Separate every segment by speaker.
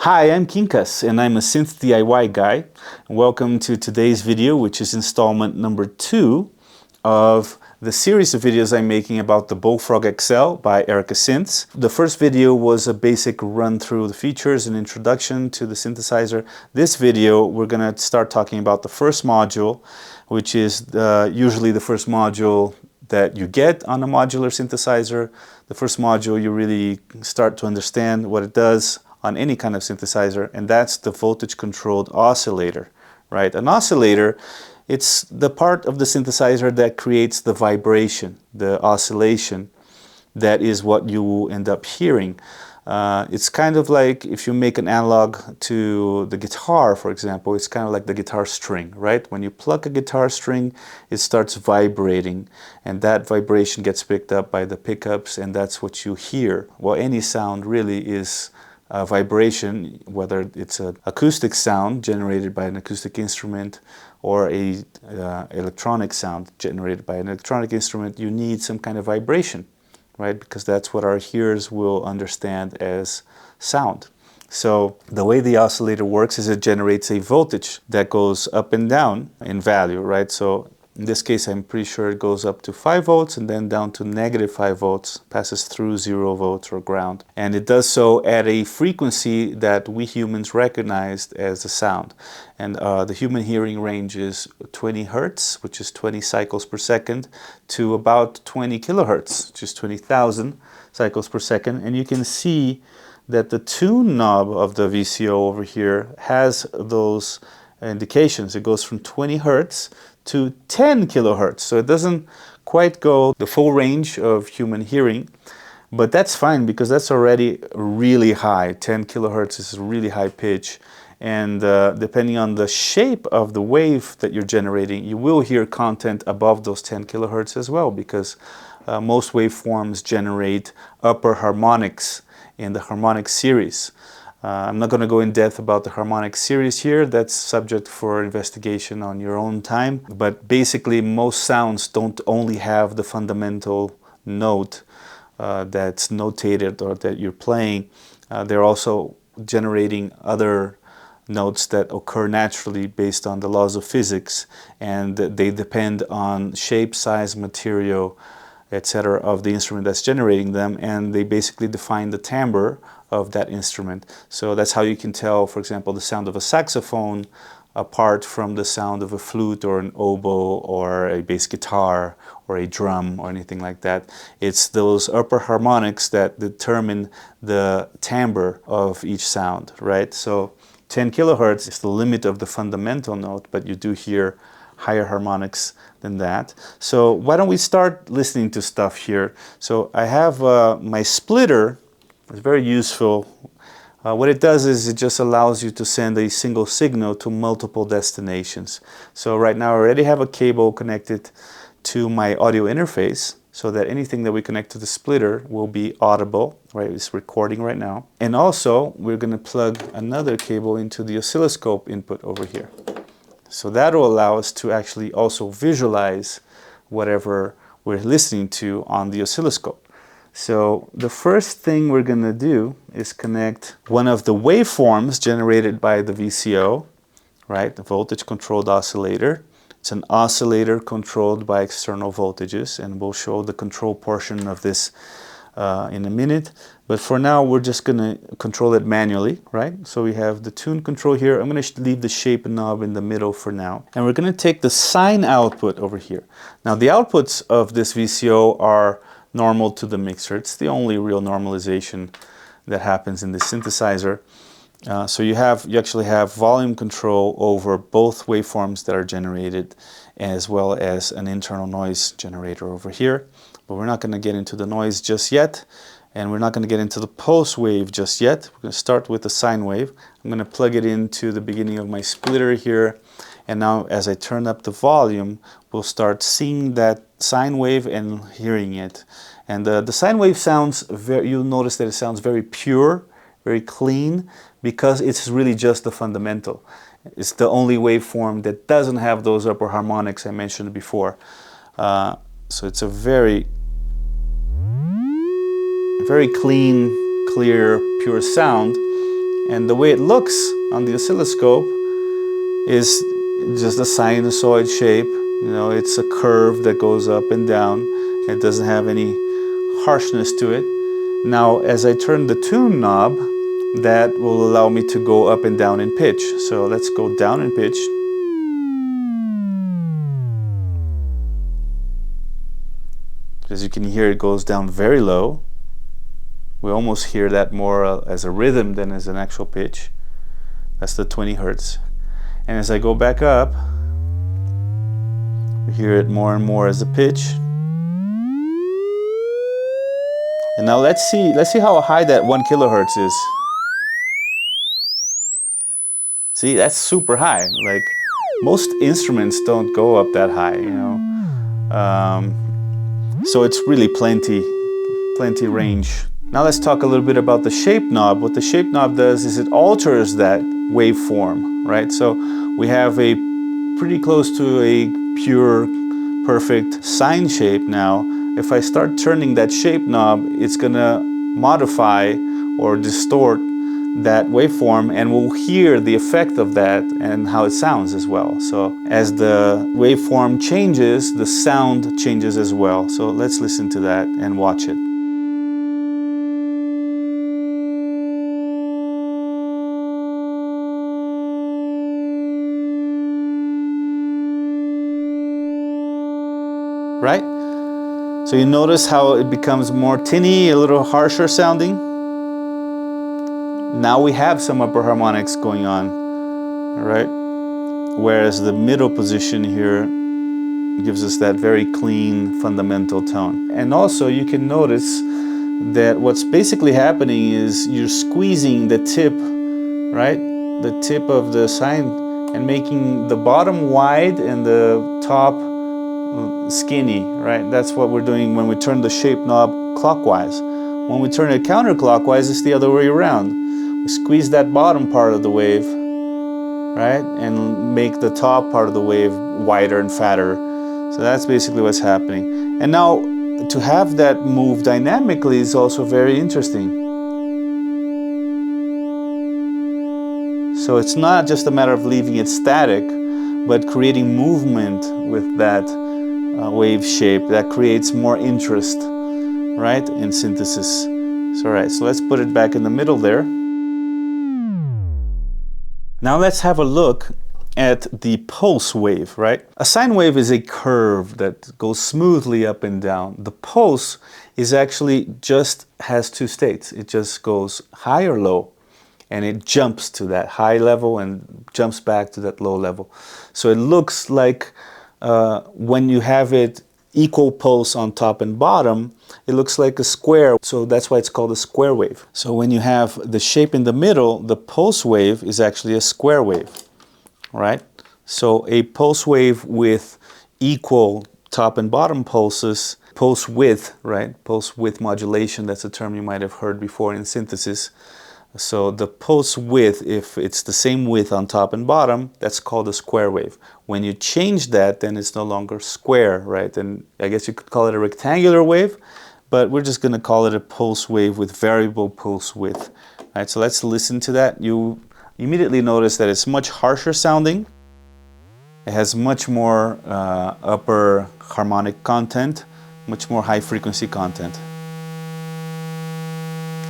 Speaker 1: Hi, I'm Quincas and I'm a synth DIY guy. Welcome to today's video, which is installment number 2 of the series of videos I'm making about the Bullfrog XL by Erica Synths. The first video was a basic run through the features and introduction to the synthesizer. This video, we're going to start talking about the first module, which is usually the first module that you get on a modular synthesizer. The first module you really start to understand what it does on any kind of synthesizer, and that's the voltage controlled oscillator, right? An oscillator, it's the part of the synthesizer that creates the vibration, the oscillation. That is what you will end up hearing. It's kind of like if you make an analog to the guitar, for example, it's kind of like the guitar string, right? When you pluck a guitar string, it starts vibrating, and that vibration gets picked up by the pickups, and that's what you hear. Well, any sound really is vibration, whether it's an acoustic sound generated by an acoustic instrument or a electronic sound generated by an electronic instrument, you need some kind of vibration, right? Because that's what our hearers will understand as sound. So the way the oscillator works is it generates a voltage that goes up and down in value, right? So in this case, I'm pretty sure it goes up to 5 volts and then down to -5 volts, passes through 0 volts or ground. And it does so at a frequency that we humans recognize as a sound. And the human hearing range is 20 hertz, which is 20 cycles per second, to about 20 kilohertz, which is 20,000 cycles per second. And you can see that the tune knob of the VCO over here has those indications. It goes from 20 hertz to 10 kilohertz. So it doesn't quite go the full range of human hearing, but that's fine because that's already really high. 10 kilohertz is a really high pitch. And depending on the shape of the wave that you're generating, you will hear content above those 10 kilohertz as well, because most waveforms generate upper harmonics in the Harmonic Series. I'm not going to go in depth about the Harmonic Series here. That's subject for investigation on your own time. But basically, most sounds don't only have the fundamental note that's notated or that you're playing. They're also generating other notes that occur naturally based on the laws of physics, and they depend on shape, size, material, etc. of the instrument that's generating them, and they basically define the timbre of that instrument. So that's how you can tell, for example, the sound of a saxophone apart from the sound of a flute or an oboe or a bass guitar or a drum or anything like that. It's those upper harmonics that determine the timbre of each sound, right? So 10 kilohertz is the limit of the fundamental note, but you do hear higher harmonics than that. So why don't we start listening to stuff here? So I have my splitter. It's very useful. What it does is it just allows you to send a single signal to multiple destinations. So right now I already have a cable connected to my audio interface, so that anything that we connect to the splitter will be audible, right? It's recording right now. And also we're going to plug another cable into the oscilloscope input over here. So that will allow us to actually also visualize whatever we're listening to on the oscilloscope. So the first thing we're going to do is connect one of the waveforms generated by the VCO, right? The voltage controlled oscillator. It's an oscillator controlled by external voltages, and we'll show the control portion of this in a minute. But for now, we're just going to control it manually, right? So we have the tune control here. I'm going to leave the shape knob in the middle for now. And we're going to take the sine output over here. Now, the outputs of this VCO are normal to the mixer. It's the only real normalization that happens in this synthesizer. So you actually have volume control over both waveforms that are generated, as well as an internal noise generator over here. But we're not going to get into the noise just yet, and we're not going to get into the pulse wave just yet. We're going to start with the sine wave. I'm going to plug it into the beginning of my splitter here, and now as I turn up the volume, we'll start seeing that sine wave and hearing it. And the sine wave sounds you'll notice that it sounds very pure, very clean, because it's really just the fundamental. It's the only waveform that doesn't have those upper harmonics I mentioned before. So it's a very clean, clear, pure sound. And the way it looks on the oscilloscope is just a sinusoid shape. You know, it's a curve that goes up and down. It doesn't have any harshness to it. Now, as I turn the tune knob, that will allow me to go up and down in pitch. So let's go down in pitch. As you can hear, it goes down very low. We almost hear that more as a rhythm than as an actual pitch. That's the 20 Hertz. And as I go back up, we hear it more and more as a pitch. And now let's see how high that 1 kilohertz is. See, that's super high. Like, most instruments don't go up that high, you know. So it's really plenty range. Now let's talk a little bit about the shape knob. What the shape knob does is it alters that waveform, right? So we have a pretty close to a pure, perfect sine shape now. If I start turning that shape knob, it's gonna modify or distort that waveform, and we'll hear the effect of that and how it sounds as well. So as the waveform changes, the sound changes as well. So let's listen to that and watch it. Right? So you notice how it becomes more tinny, a little harsher sounding. Now we have some upper harmonics going on, right? Whereas the middle position here gives us that very clean, fundamental tone. And also you can notice that what's basically happening is you're squeezing the tip, right? The tip of the sine and making the bottom wide and the top skinny, right? That's what we're doing when we turn the shape knob clockwise. When we turn it counterclockwise, it's the other way around. We squeeze that bottom part of the wave, right? And make the top part of the wave wider and fatter. So that's basically what's happening. And now to have that move dynamically is also very interesting. So it's not just a matter of leaving it static, but creating movement with that wave shape that creates more interest, right, in synthesis. So, all right, so let's put it back in the middle there. Now let's have a look at the pulse wave, right? A sine wave is a curve that goes smoothly up and down. The pulse is actually just has two states. It just goes high or low, and it jumps to that high level and jumps back to that low level. So it looks like when you have it equal pulse on top and bottom, it looks like a square. So that's why it's called a square wave. So when you have the shape in the middle, the pulse wave is actually a square wave, right? So a pulse wave with equal top and bottom pulses, pulse width, right? Pulse width modulation, that's a term you might have heard before in synthesis. So the pulse width, if it's the same width on top and bottom, that's called a square wave. When you change that, then it's no longer square, right? And I guess you could call it a rectangular wave, but we're just going to call it a pulse wave with variable pulse width. All right, so let's listen to that. You immediately notice that it's much harsher sounding. It has much more upper harmonic content, much more high frequency content.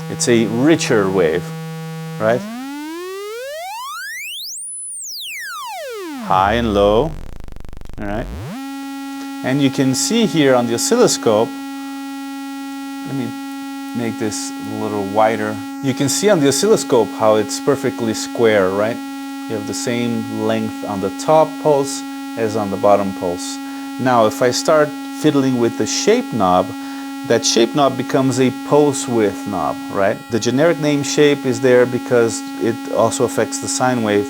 Speaker 1: It's a richer wave, right? High and low, all right? And you can see here on the oscilloscope, let me make this a little wider. You can see on the oscilloscope how it's perfectly square, right? You have the same length on the top pulse as on the bottom pulse. Now, if I start fiddling with the shape knob, that shape knob becomes a pulse width knob, right? The generic name shape is there because it also affects the sine wave,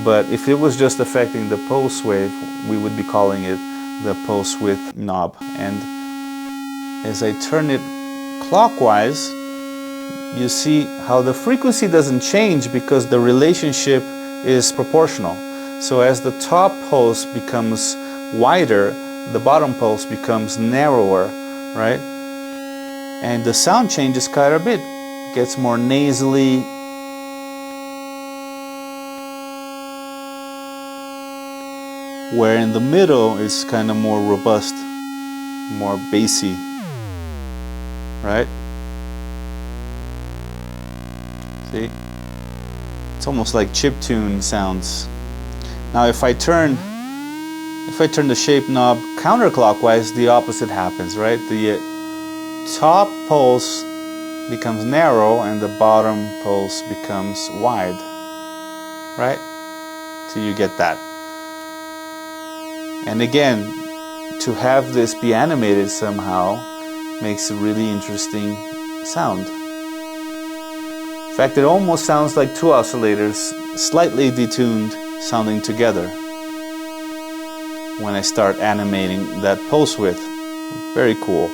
Speaker 1: but if it was just affecting the pulse wave, we would be calling it the pulse width knob. And as I turn it clockwise, you see how the frequency doesn't change because the relationship is proportional. So as the top pulse becomes wider, the bottom pulse becomes narrower, right? And the sound changes quite a bit. It gets more nasally, where in the middle is kind of more robust, more bassy, right? See? It's almost like chiptune sounds. Now if I turn the shape knob counterclockwise, the opposite happens, right? The top pulse becomes narrow and the bottom pulse becomes wide, right? So you get that. And again, to have this be animated somehow makes a really interesting sound. In fact, it almost sounds like two oscillators slightly detuned sounding together when I start animating that pulse width. Very cool.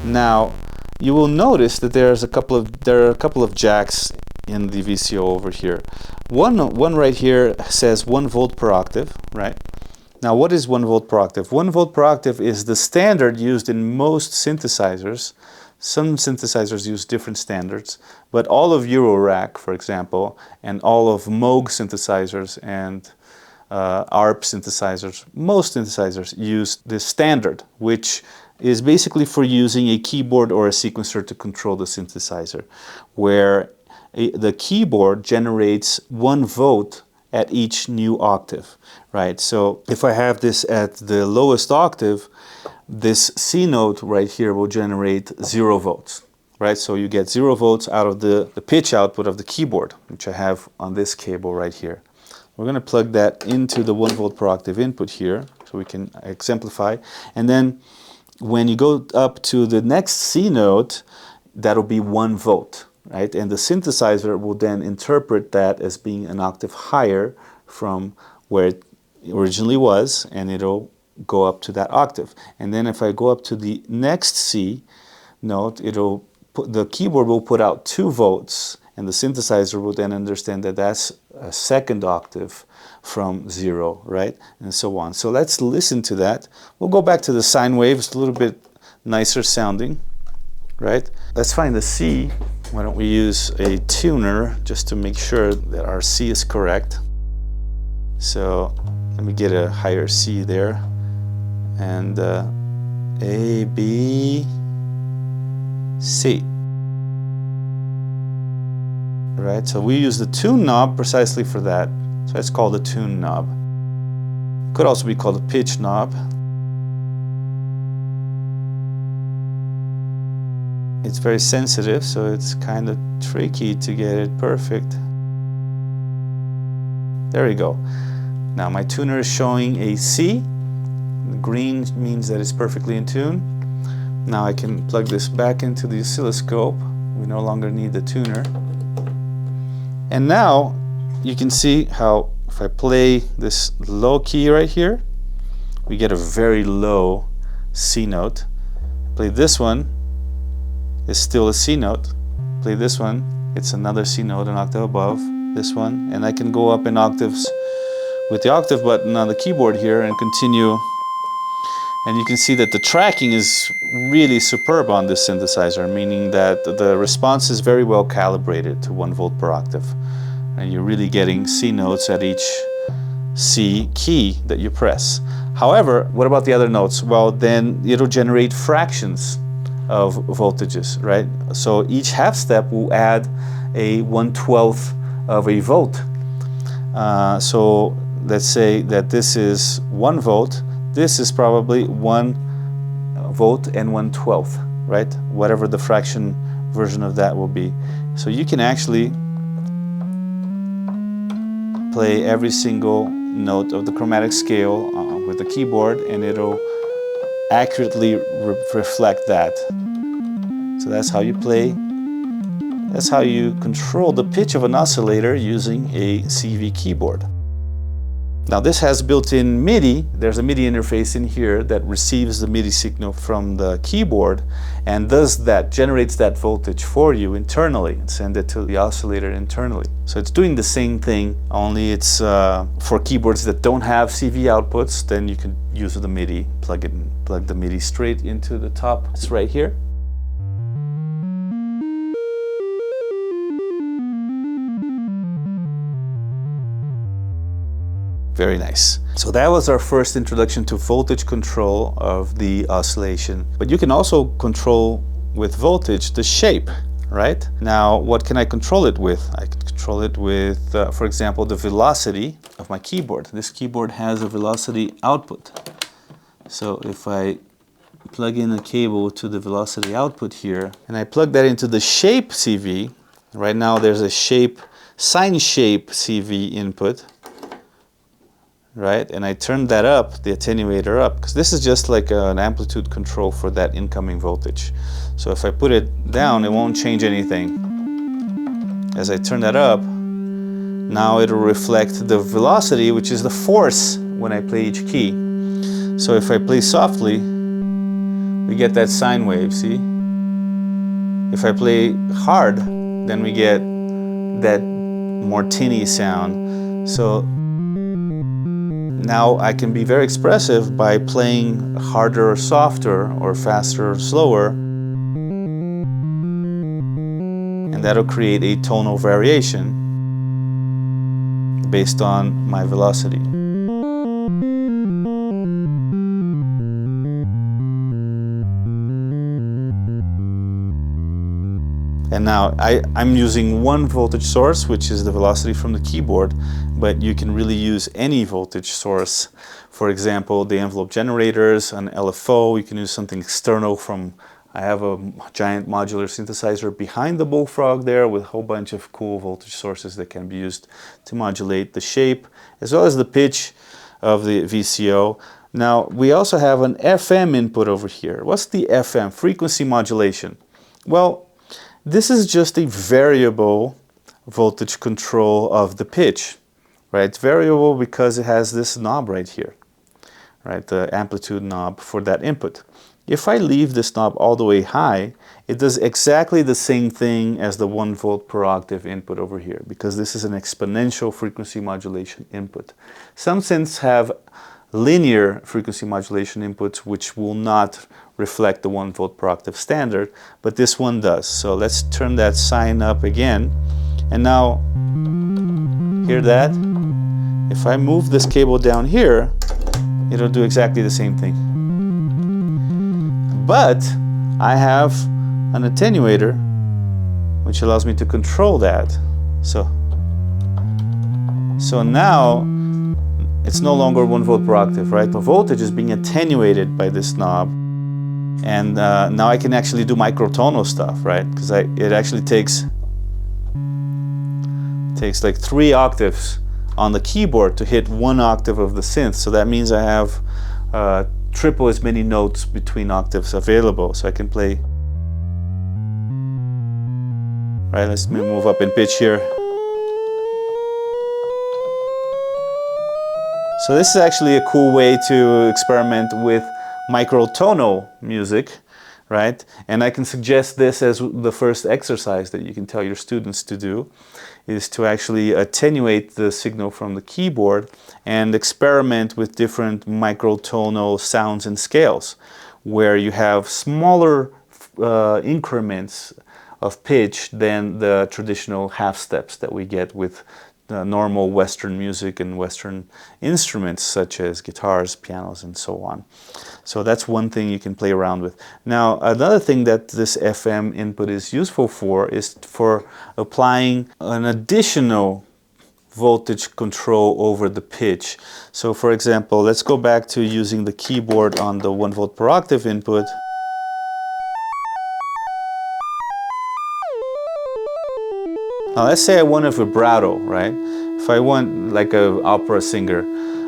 Speaker 1: Now, you will notice that there are a couple of jacks in the VCO over here. One right here says 1 volt per octave, right? Now, what is 1 volt per octave? 1 volt per octave is the standard used in most synthesizers. Some synthesizers use different standards, but all of Eurorack, for example, and all of Moog synthesizers and ARP synthesizers, most synthesizers use this standard, which is basically for using a keyboard or a sequencer to control the synthesizer, where the keyboard generates 1 volt at each new octave, right? So if I have this at the lowest octave, this C note right here will generate 0 volts, right? So you get 0 volts out of the pitch output of the keyboard, which I have on this cable right here. We're going to plug that into the 1 volt per octave input here so we can exemplify. And then when you go up to the next C note, that'll be 1 volt, right? And the synthesizer will then interpret that as being an octave higher from where it originally was, and it'll go up to that octave. And then if I go up to the next C note, the keyboard will put out 2 volts, and the synthesizer will then understand that that's a second octave from 0, right? And so on. So let's listen to that. We'll go back to the sine wave. It's a little bit nicer sounding, right? Let's find the C. Why don't we use a tuner just to make sure that our C is correct. So let me get a higher C there. And A, B, C. Right, so we use the tune knob precisely for that. So it's called the tune knob. Could also be called a pitch knob. It's very sensitive, so it's kind of tricky to get it perfect. There we go. Now my tuner is showing a C. The green means that it's perfectly in tune. Now I can plug this back into the oscilloscope. We no longer need the tuner. And now you can see how if I play this low key right here, we get a very low C note. Play this one, it's still a C note. Play this one, it's another C note, an octave above this one. And I can go up in octaves with the octave button on the keyboard here and continue. And you can see that the tracking is really superb on this synthesizer, meaning that the response is very well calibrated to 1 volt per octave. And you're really getting C notes at each C key that you press. However, what about the other notes? Well, then it'll generate fractions of voltages, right? So each half step will add a 1/12 of a volt. So let's say that this is 1 volt. This is probably 1 volt and 1/12, right? Whatever the fraction version of that will be. So you can actually play every single note of the chromatic scale with the keyboard, and it'll accurately reflect that. So that's how you play. That's how you control the pitch of an oscillator using a CV keyboard. Now this has built-in MIDI. There's a MIDI interface in here that receives the MIDI signal from the keyboard and generates that voltage for you internally and send it to the oscillator internally. So it's doing the same thing, only it's for keyboards that don't have CV outputs. Then you can use the MIDI, plug the MIDI straight into the top. It's right here. Very nice. So that was our first introduction to voltage control of the oscillation. But you can also control with voltage the shape, right? Now, what can I control it with? I can control it with, for example, the velocity of my keyboard. This keyboard has a velocity output. So if I plug in a cable to the velocity output here, and I plug that into the shape CV, right now there's a shape, sine shape CV input, right? And I turn that up, the attenuator up, because this is just like an amplitude control for that incoming voltage. So if I put it down, it won't change anything. As I turn that up, now it'll reflect the velocity, which is the force when I play each key. So if I play softly, we get that sine wave, see? If I play hard, then we get that more tinny sound. So now I can be very expressive by playing harder or softer, or faster or slower, and that'll create a tonal variation based on my velocity. And now I'm using one voltage source, which is the velocity from the keyboard, but you can really use any voltage source. For example, the envelope generators, an LFO, you can use something external from, I have a giant modular synthesizer behind the Bullfrog there with a whole bunch of cool voltage sources that can be used to modulate the shape as well as the pitch of the VCO. Now, we also have an FM input over here. What's the FM? Frequency modulation. Well, this is just a variable voltage control of the pitch, right? It's variable because it has this knob right here, right? The amplitude knob for that input. If I leave this knob all the way high, it does exactly the same thing as the 1 volt per octave input over here, because this is an exponential frequency modulation input. Some synths have linear frequency modulation inputs which will not reflect the 1 volt per octave standard, but this one does. So let's turn that sine up again, and now hear that? If I move this cable down here, it'll do exactly the same thing. But I have an attenuator which allows me to control that. So now it's no longer 1 volt per octave, right? The voltage is being attenuated by this knob. And now I can actually do microtonal stuff, right? Because it actually takes like 3 octaves on the keyboard to hit 1 octave of the synth. So that means I have triple as many notes between octaves available. So I can play. Right, let's move up in pitch here. So this is actually a cool way to experiment with microtonal music, right? And I can suggest this as the first exercise that you can tell your students to do, is to actually attenuate the signal from the keyboard and experiment with different microtonal sounds and scales, where you have smaller increments of pitch than the traditional half steps that we get with normal Western music and Western instruments such as guitars, pianos, and so on. So that's one thing you can play around with. Now, another thing that this FM input is useful for is for applying an additional voltage control over the pitch. So for example, let's go back to using the keyboard on the 1 volt per octave input. Now let's say I want a vibrato, right? If I want like an opera singer,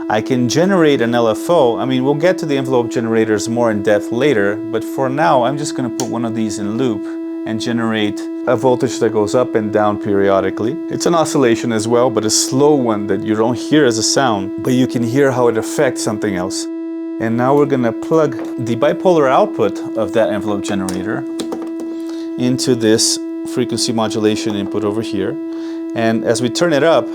Speaker 1: I can generate an LFO. I mean, we'll get to the envelope generators more in depth later, but for now I'm just going to put one of these in loop and generate a voltage that goes up and down periodically. It's an oscillation as well, but a slow one that you don't hear as a sound, but you can hear how it affects something else. And now we're going to plug the bipolar output of that envelope generator into this frequency modulation input over here, and as we turn it up,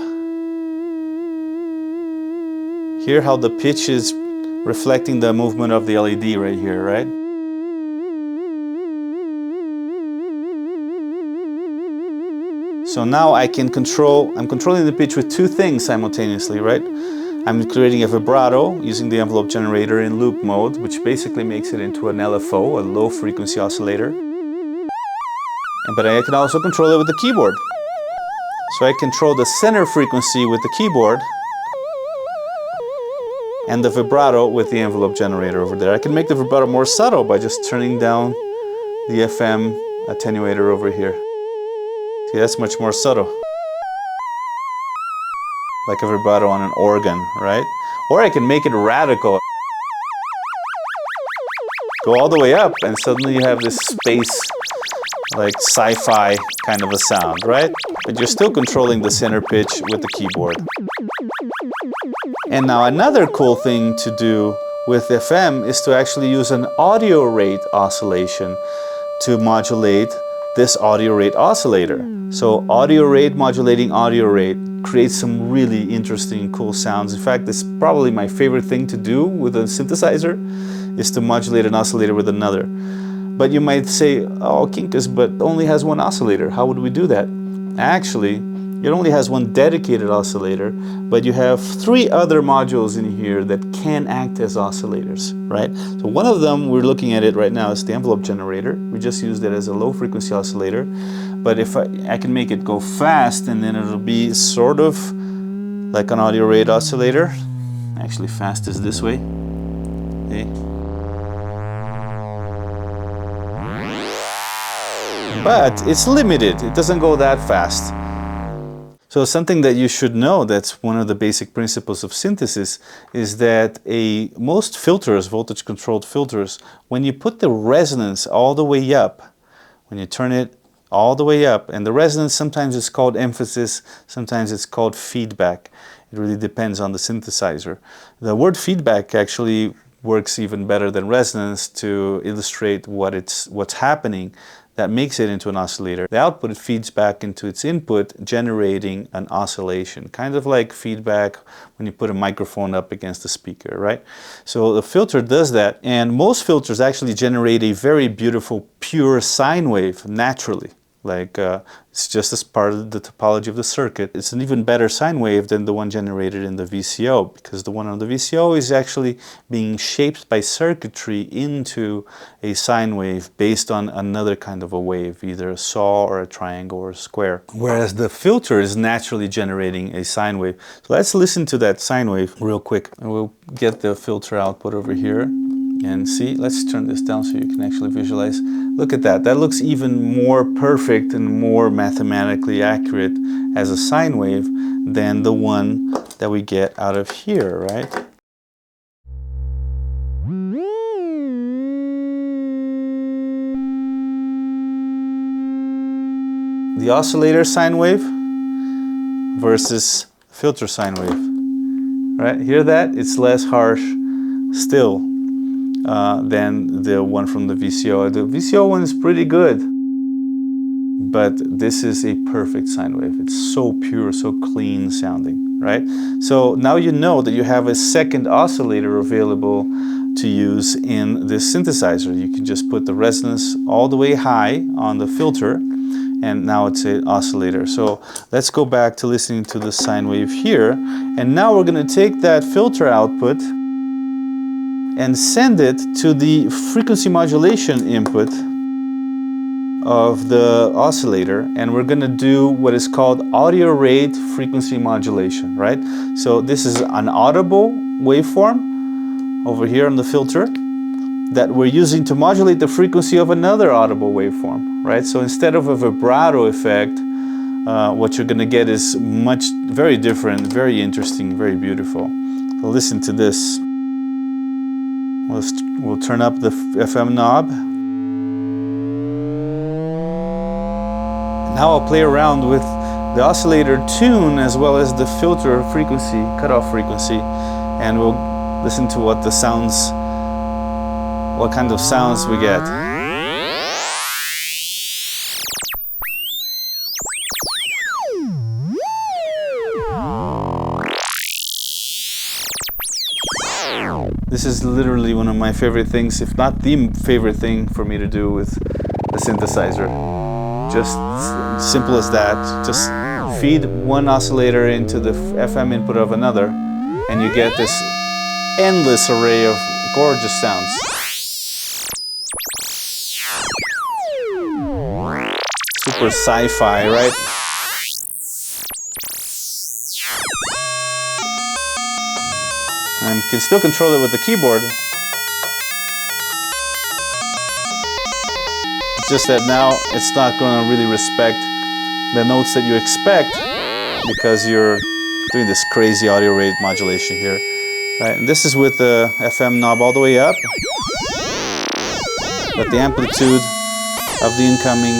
Speaker 1: hear how the pitch is reflecting the movement of the LED right here, right? So now I can I'm controlling the pitch with two things simultaneously, right? I'm creating a vibrato using the envelope generator in loop mode, which basically makes it into an LFO, a low frequency oscillator. But I can also control it with the keyboard. So I control the center frequency with the keyboard and the vibrato with the envelope generator over there. I can make the vibrato more subtle by just turning down the FM attenuator over here. See, that's much more subtle. Like a vibrato on an organ, right? Or I can make it radical. Go all the way up and suddenly you have this space, like sci-fi kind of a sound, right? But you're still controlling the center pitch with the keyboard. And now another cool thing to do with FM is to actually use an audio rate oscillation to modulate this audio rate oscillator. So audio rate modulating audio rate creates some really interesting, cool sounds. In fact, it's probably my favorite thing to do with a synthesizer, is to modulate an oscillator with another. But you might say, oh, Quincas, but only has one oscillator. How would we do that? Actually, it only has one dedicated oscillator, but you have 3 other modules in here that can act as oscillators, right? So one of them, we're looking at it right now, is the envelope generator. We just used it as a low frequency oscillator. But if I can make it go fast, and then it'll be sort of like an audio rate oscillator. Actually, fast is this way. Okay. But it's limited. It doesn't go that fast. So something that you should know, that's one of the basic principles of synthesis, is that most filters, voltage controlled filters, when you put the resonance all the way up, when you turn it all the way up, and the resonance sometimes is called emphasis, sometimes it's called feedback. It really depends on the synthesizer. The word feedback actually works even better than resonance to illustrate what's happening that makes it into an oscillator. The output feeds back into its input, generating an oscillation, kind of like feedback when you put a microphone up against a speaker, right? So the filter does that, and most filters actually generate a very beautiful, pure sine wave naturally. Like it's just as part of the topology of the circuit. It's an even better sine wave than the one generated in the VCO, because the one on the VCO is actually being shaped by circuitry into a sine wave based on another kind of a wave, either a saw or a triangle or a square. Whereas the filter is naturally generating a sine wave. So let's listen to that sine wave real quick. And we'll get the filter output over here. And see, let's turn this down so you can actually visualize. Look at that. That looks even more perfect and more mathematically accurate as a sine wave than the one that we get out of here, right? The oscillator sine wave versus filter sine wave. Right? Hear that? It's less harsh still than the one from the VCO. The VCO one is pretty good, but this is a perfect sine wave. It's so pure, so clean sounding, right? So now you know that you have a second oscillator available to use in this synthesizer. You can just put the resonance all the way high on the filter, and now it's an oscillator. So let's go back to listening to the sine wave here, and now we're going to take that filter output and send it to the frequency modulation input of the oscillator, and we're going to do what is called audio rate frequency modulation, right? So this is an audible waveform over here on the filter that we're using to modulate the frequency of another audible waveform, right? So instead of a vibrato effect, what you're going to get is very different, very interesting, very beautiful. So listen to this. We'll turn up the FM knob. Now I'll play around with the oscillator tune as well as the filter frequency, cutoff frequency, and we'll listen to what kind of sounds we get. This is literally one of my favorite things, if not the favorite thing for me to do with a synthesizer. Just simple as that. Just feed one oscillator into the FM input of another, and you get this endless array of gorgeous sounds. Super sci-fi, right? And you can still control it with the keyboard. It's just that now it's not going to really respect the notes that you expect because you're doing this crazy audio rate modulation here. Right, and this is with the FM knob all the way up, but the amplitude of the incoming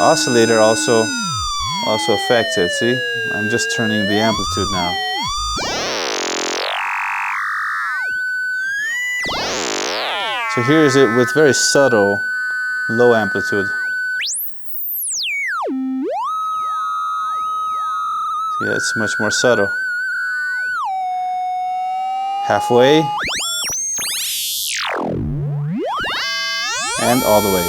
Speaker 1: oscillator also affects it. See, I'm just turning the amplitude now. So here's it with very subtle low amplitude. Yeah, it's much more subtle. Halfway. And all the way.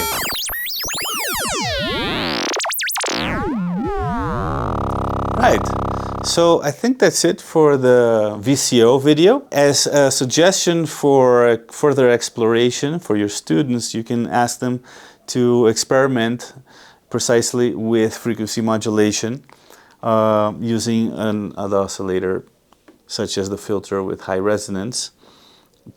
Speaker 1: Right. So I think that's it for the VCO video. As a suggestion for further exploration for your students, you can ask them to experiment precisely with frequency modulation. Using an oscillator such as the filter with high resonance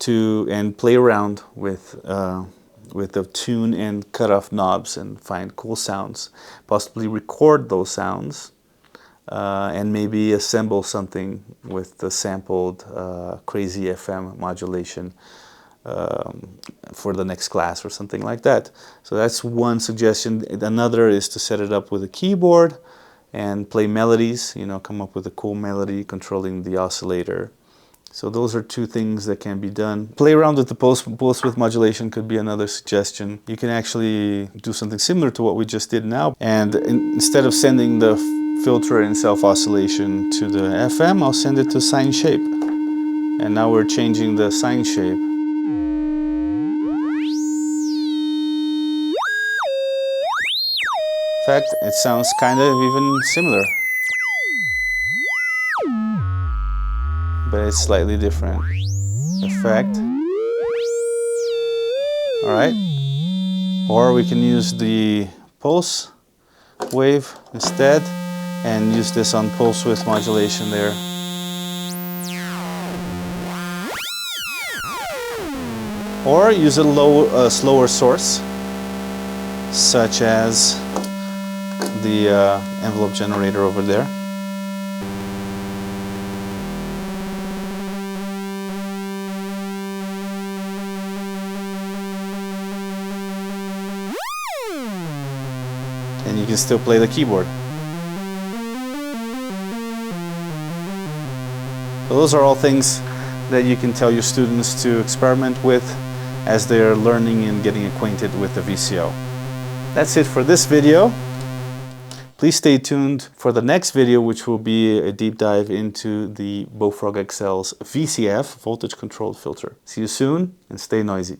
Speaker 1: and play around with the tune and cutoff knobs and find cool sounds, possibly record those sounds and maybe assemble something with the sampled crazy FM modulation for the next class or something like that. So that's one suggestion. Another is to set it up with a keyboard and play melodies, you know, come up with a cool melody controlling the oscillator. So those are two things that can be done. Play around with the pulse width modulation could be another suggestion. You can actually do something similar to what we just did now. And instead of sending the filter and self-oscillation to the FM, I'll send it to sine shape. And now we're changing the sine shape. In fact, it sounds kind of even similar, but it's slightly different effect. All right, or we can use the pulse wave instead and use this on pulse width modulation there. Or use a slower source, such as the envelope generator over there. And you can still play the keyboard. So those are all things that you can tell your students to experiment with as they're learning and getting acquainted with the VCO. That's it for this video. Please stay tuned for the next video, which will be a deep dive into the Bullfrog XL's VCF, Voltage Controlled Filter. See you soon and stay noisy.